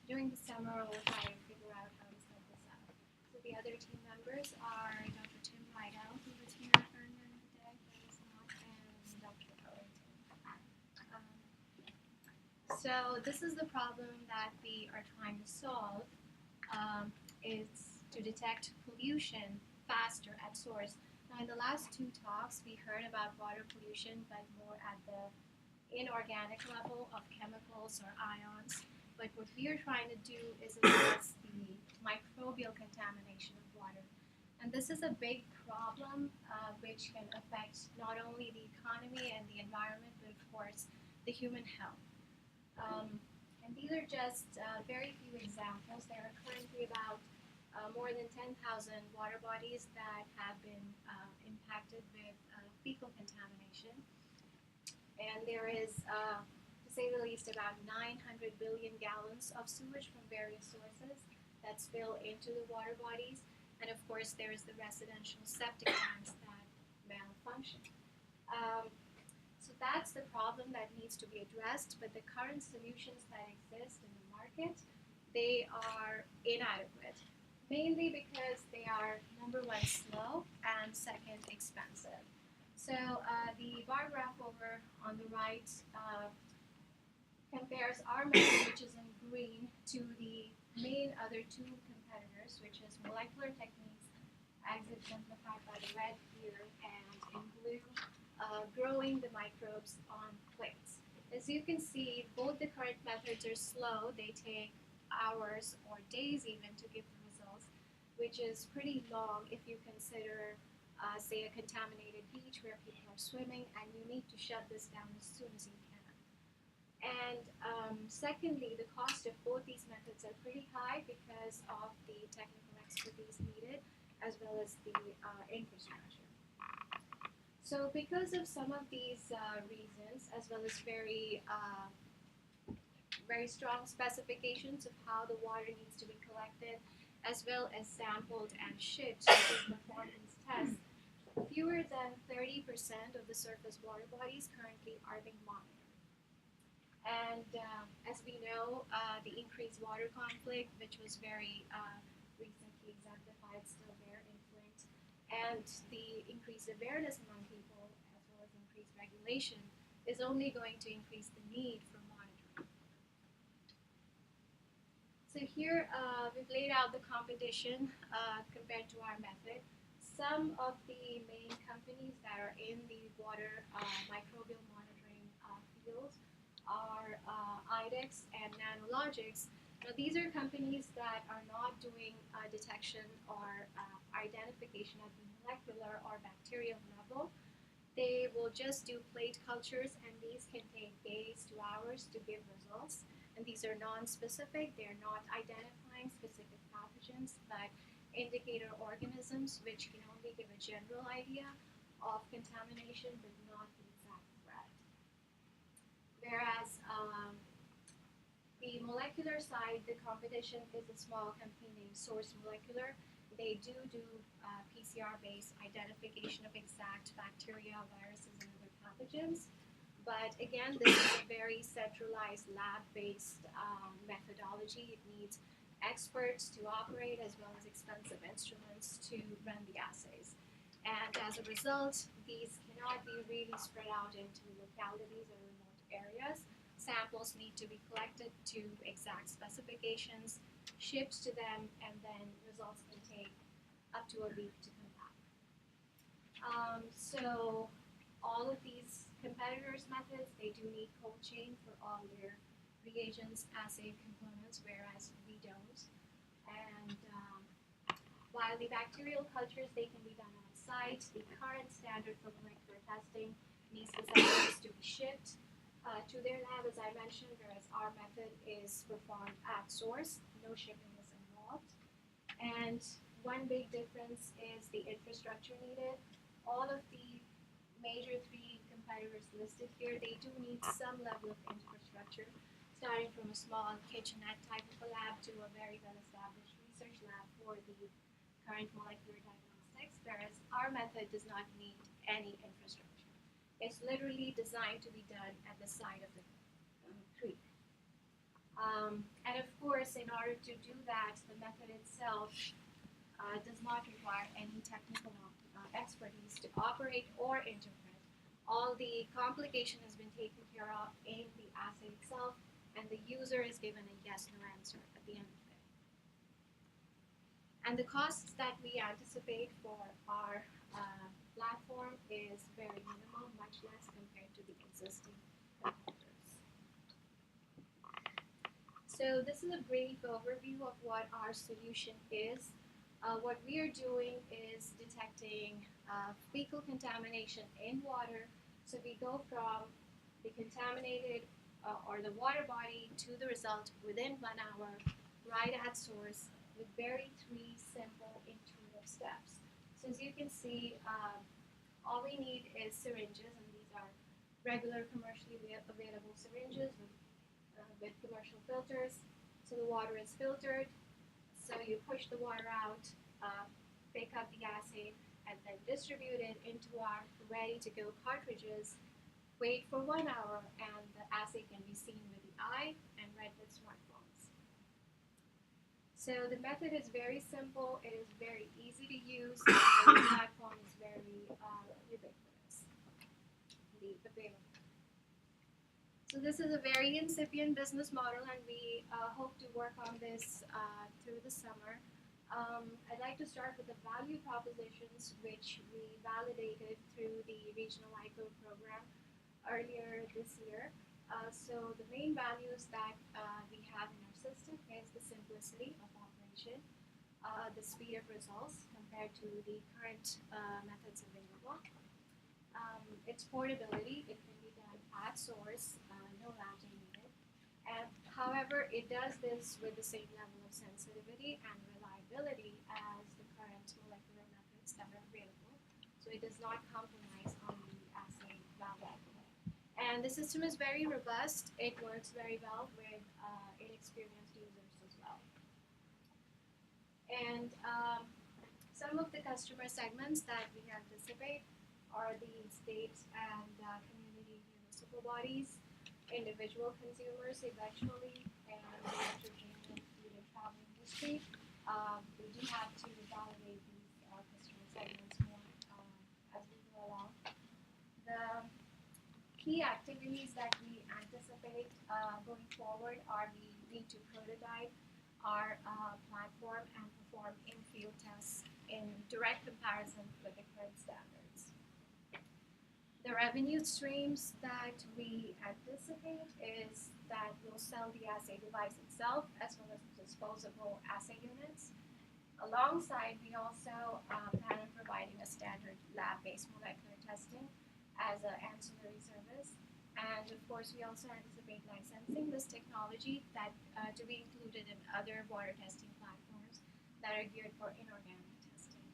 during the summer we'll try to figure out how to set this up. So the other team members are Dr. Tim Rydell, who was here earlier in the day, but is not, and Dr. Ellington. So this is the problem that we are trying to solve, is to detect pollution faster at source. Now in the last two talks we heard about water pollution, but more at the inorganic level of chemicals or ions. But what we are trying to do is address the microbial contamination of water. And this is a big problem which can affect not only the economy and the environment, but of course the human health. And these are just very few examples. There are currently about more than 10,000 water bodies that have been impacted with fecal contamination. And there is, to say the least, about 900 billion gallons of sewage from various sources that spill into the water bodies. And of course, there is the residential septic tanks that malfunction. So that's the problem that needs to be addressed, but the current solutions that exist in the market, they are inadequate, mainly because they are, number one, slow, and second, expensive. So the bar graph over on the right compares our method, which is in green, to the main other two competitors, which is molecular techniques, exemplified by the red here, and in blue, growing the microbes on plates. As you can see, both the current methods are slow. They take hours or days even to give the results, which is pretty long if you consider, say, a contaminated beach where people are swimming and you need to shut this down as soon as you can. And secondly, the cost of both these methods are pretty high because of the technical expertise needed as well as the infrastructure. So because of some of these reasons, as well as very strong specifications of how the water needs to be collected, as well as sampled and shipped to perform these tests, fewer than 30% of the surface water bodies currently are being monitored. And as we know, the increased water conflict, which was very recently exemplified, still there in Flint, and the increased awareness among people, as well as increased regulation, is only going to increase the need for monitoring. So here we've laid out the competition compared to our method. Some of the main companies that are in the water microbial monitoring field are IDEX and Nanologics. Now these are companies that are not doing detection or identification at the molecular or bacterial level. They will just do plate cultures, and these can take days to hours to give results. And these are non-specific. They're not identifying specific pathogens, but indicator organisms, which can only give a general idea of contamination, but not the exact threat. Whereas the molecular side, the competition is a small company named Source Molecular. They do PCR-based identification of exact bacteria, viruses, and other pathogens. But again, this is a very centralized lab-based methodology. It needs experts to operate as well as expensive instruments to run the assays. And as a result, these cannot be really spread out into localities or remote areas. Samples need to be collected to exact specifications, shipped to them, and then results can take up to a week to come back. So all of these competitors' methods, they do need cold chain for all their reagents, assay components, whereas we don't. And while the bacterial cultures, they can be done on site, the current standard for molecular testing needs the samples to be shipped to their lab, as I mentioned, whereas our method is performed at source. No shipping is involved. And one big difference is the infrastructure needed. All of the major three competitors listed here, they do need some level of infrastructure, starting from a small kitchenette type of a lab to a very well-established research lab for the current molecular diagnostics, whereas our method does not need any infrastructure. It's literally designed to be done at the side of the creek. And of course, in order to do that, the method itself does not require any technical expertise to operate or interpret. All the complication has been taken care of in the assay itself, and the user is given a yes/no answer at the end of the day. And the costs that we anticipate for our platform is very minimal, much less compared to the existing competitors. So this is a brief overview of what our solution is. What we are doing is detecting fecal contamination in water. So we go from the contaminated or the water body to the result within 1 hour, right at source, with very 3 simple intuitive steps. So as you can see, all we need is syringes, and these are regular commercially available syringes with commercial filters. So the water is filtered. So you push the water out, pick up the assay, and then distribute it into our ready-to-go cartridges. Wait for 1 hour, and the assay can be seen with the eye and read with smartphones. So the method is very simple. It is very easy to use. And the platform is very ubiquitous. Available. So this is a very incipient business model, and we hope to work on this through the summer. I'd like to start with the value propositions, which we validated through the Regional ICO program earlier this year. So the main values that we have in our system is the simplicity of operation, the speed of results compared to the current methods available, its portability. It can be done at source, no lagging needed. And however, it does this with the same level of sensitivity and reliability as the current molecular methods that are available. So it does not compromise on the assay value. And the system is very robust. It works very well with inexperienced users as well. And some of the customer segments that we anticipate are the state and community municipal bodies, individual consumers eventually, and the entertainment, food, and travel industry. We do have to validate these customer segments more as we go along. The key activities that we anticipate going forward are we need to prototype our platform and perform in-field tests in direct comparison with the current standards. The revenue streams that we anticipate is that we'll sell the assay device itself as well as disposable assay units. Alongside, we also plan on providing a standard lab-based molecular testing as an ancillary service. And of course, we also anticipate licensing this technology that to be included in other water testing platforms that are geared for inorganic testing.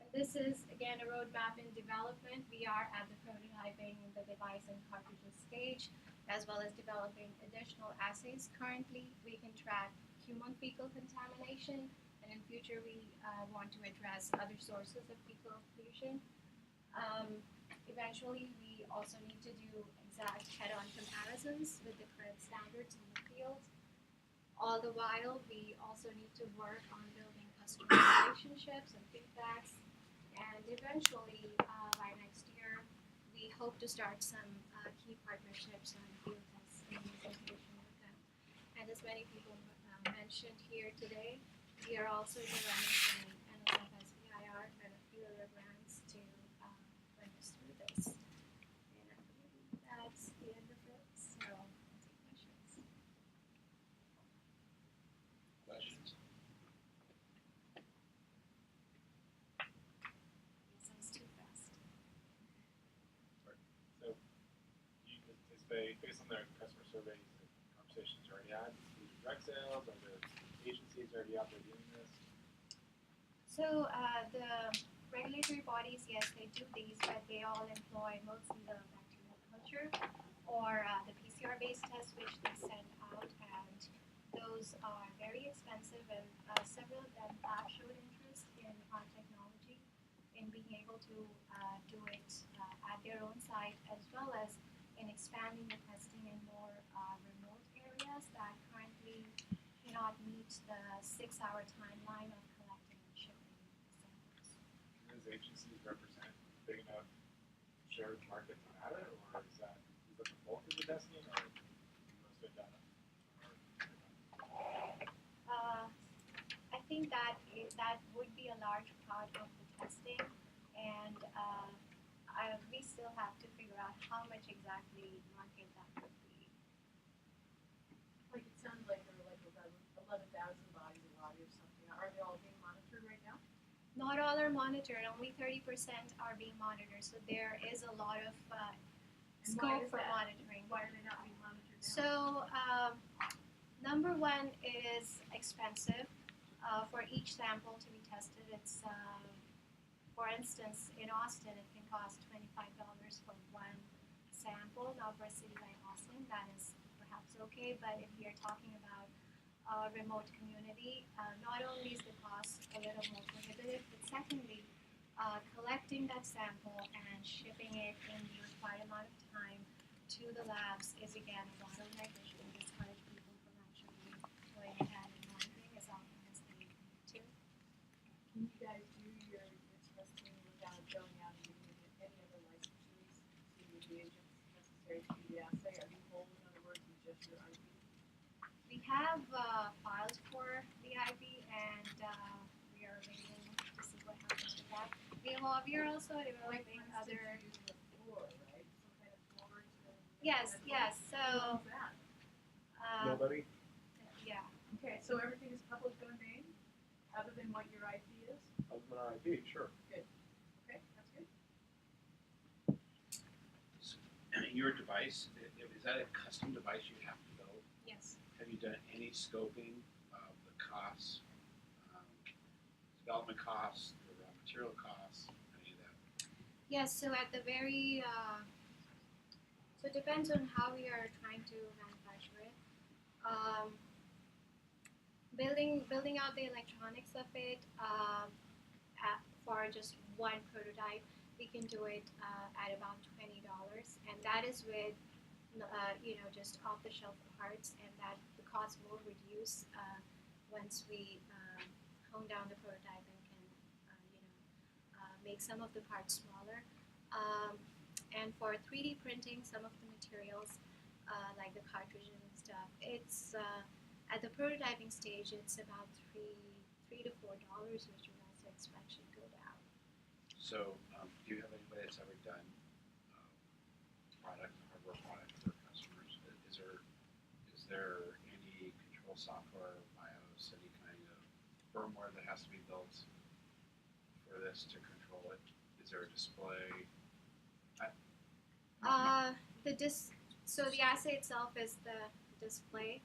This is, again, a roadmap in development. We are at the prototyping the device and cartridges stage, as well as developing additional assays. Currently, we can track human fecal contamination, and in future, we want to address other sources of fecal pollution. Eventually, we also need to do exact head-on comparisons with the current standards in the field. All the while, we also need to work on building customer relationships and feedbacks. And eventually, by next year, we hope to start some key partnerships on field tests in association with them. And as many people mentioned here today, we are also in the running for NSF SBIR and a few other grants to bring us through this. And I believe that's the end of it, so I'll take questions. Questions? Yes, I was too fast. So, do you anticipate, based on the customer surveys and conversations you already had, these are direct sales, are there agencies already out there doing this? So the regulatory bodies, yes, they do these, but they all employ mostly the bacterial culture or the PCR-based tests, which they send out, and those are very expensive, and several of them have showed interest in our technology, in being able to do it at their own site, as well as in expanding the testing in more remote areas that currently cannot meet the 6-hour timeline of collecting and shipping samples. Do those agencies represent big enough share of the market to matter, or is that the bulk of the testing, or most of it done? I think that would be a large part of the testing, and we still have to figure out how much exactly market that would be. Like it sounds like there are like 11,000 bodies of water or something. Are they all being monitored right now? Not all are monitored. Only 30% are being monitored. So there is a lot of scope for monitoring. Why are they not being monitored now? So number one is expensive. For each sample to be tested, it's for instance in Austin it can cost $25 for one sample. Now for a city like Austin that is perhaps okay, but if you're talking about a remote community, not only is the cost a little more prohibitive, but secondly, collecting that sample and shipping it in the required amount of time to the labs is again a bottleneck which will discourage people from actually going ahead and monitoring as often as they need to. Can you guys do your testing without going out and getting any other licenses to the reagents necessary to do the assay? Are you whole, in other words, with just your IV? We have filed for the IV and we are waiting to see what happens with that. We are also developing other. Using a floor, right? Some kind of floor to. Yes. So. Who owns that? Nobody? Yeah. Okay, so everything is public domain, other than what your IP is. Other than our IP, sure. Okay, that's good. So, your device, is that a custom device you have to build? Yes. Have you done any scoping of the costs, development costs, the raw material costs, any of that? Yes. So at the very. So it depends on how we are trying to manufacture it. Building out the electronics of it for just one prototype, we can do it at about $20, and that is with just off-the-shelf parts, and that the cost will reduce once we hone down the prototype and can make some of the parts smaller. And for 3D printing, some of the materials like the cartridges and stuff, it's at the prototyping stage, it's about $3 to $4, which we also expect should go down. So, do you have anybody that's ever done hardware product for customers? Is there any control software, BIOS, any kind of firmware that has to be built for this to control it? Is there a display? So the assay itself is the display.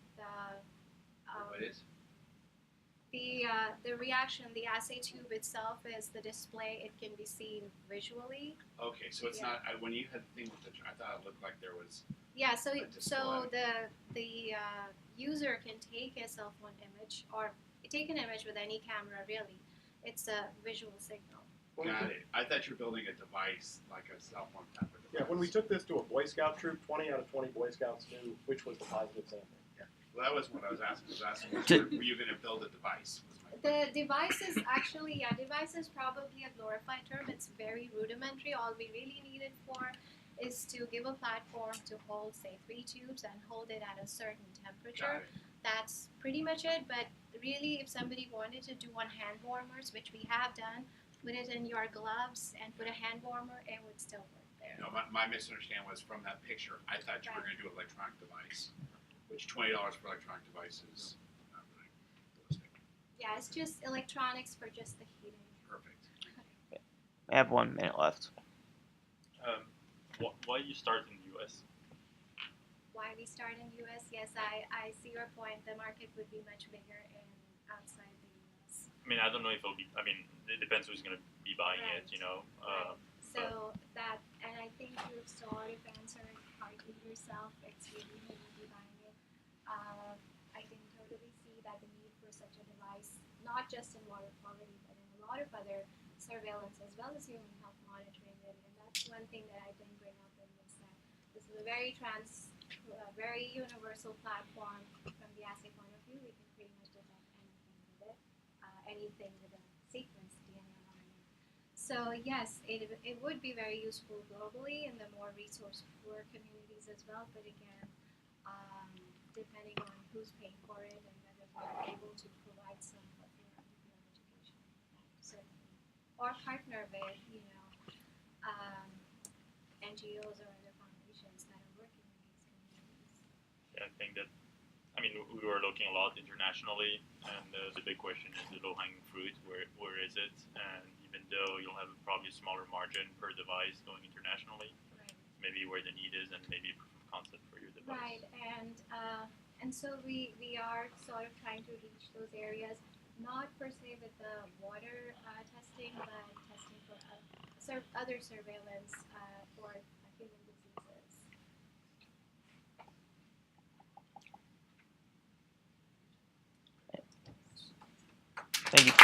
What is? The reaction, the assay tube itself is the display. It can be seen visually. Okay, so it's not. When you had the thing with the, I thought it looked like there was. Yeah. So display. the user can take a cell phone image or take an image with any camera. Really, it's a visual signal. Got it. I thought you were building a device like a cell phone type of device. Yeah, when we took this to a Boy Scout troop, 20 out of 20 Boy Scouts knew which was the positive sample. Well, that was what I was asking. Were you going to build a device? Was my The device is actually, device is probably a glorified term. It's very rudimentary. All we really need it for is to give a platform to hold, say, 3 tubes and hold it at a certain temperature. Got it. That's pretty much it. But really, if somebody wanted to do on hand warmers, which we have done, put it in your gloves and put a hand warmer, it would still work there. No, my misunderstanding was from that picture. I thought you were going to do an electronic device, which $20 for electronic devices not really realistic. Yeah, it's just electronics for just the heating. Perfect. I have 1 minute left. Why you start in the US? Why we start in US? Yes, I see your point. The market would be much bigger outside the US. I mean, I don't know if it'll be. I mean, it depends who's going to be buying it. You know. Right. So that, and I think you've sort of answered partly yourself. It's really who will be buying it. I can totally see that the need for such a device, not just in water quality, but in a lot of other surveillance as well as human health monitoring. And that's one thing that I didn't bring up in this, this little very universal platform from the assay point of view. We can pretty much detect anything with it, anything with a sequence, DNA or RNA. So yes, it would be very useful globally in the more resource-poor communities as well. But again, depending on who's paying for it and whether we're able to provide some of your education, certainly, or partner with NGOs or other foundations that are working in these communities. Yeah, I think that, I mean, we were looking a lot internationally, and the big question is the low-hanging fruit. Where is it? And even though you'll have probably a smaller margin per device going internationally, Right. maybe where the need is and maybe a proof of concept for your device. Right, and so we are sort of trying to reach those areas, not per se with the water testing, but testing for other surveillance for human diseases. Thank you.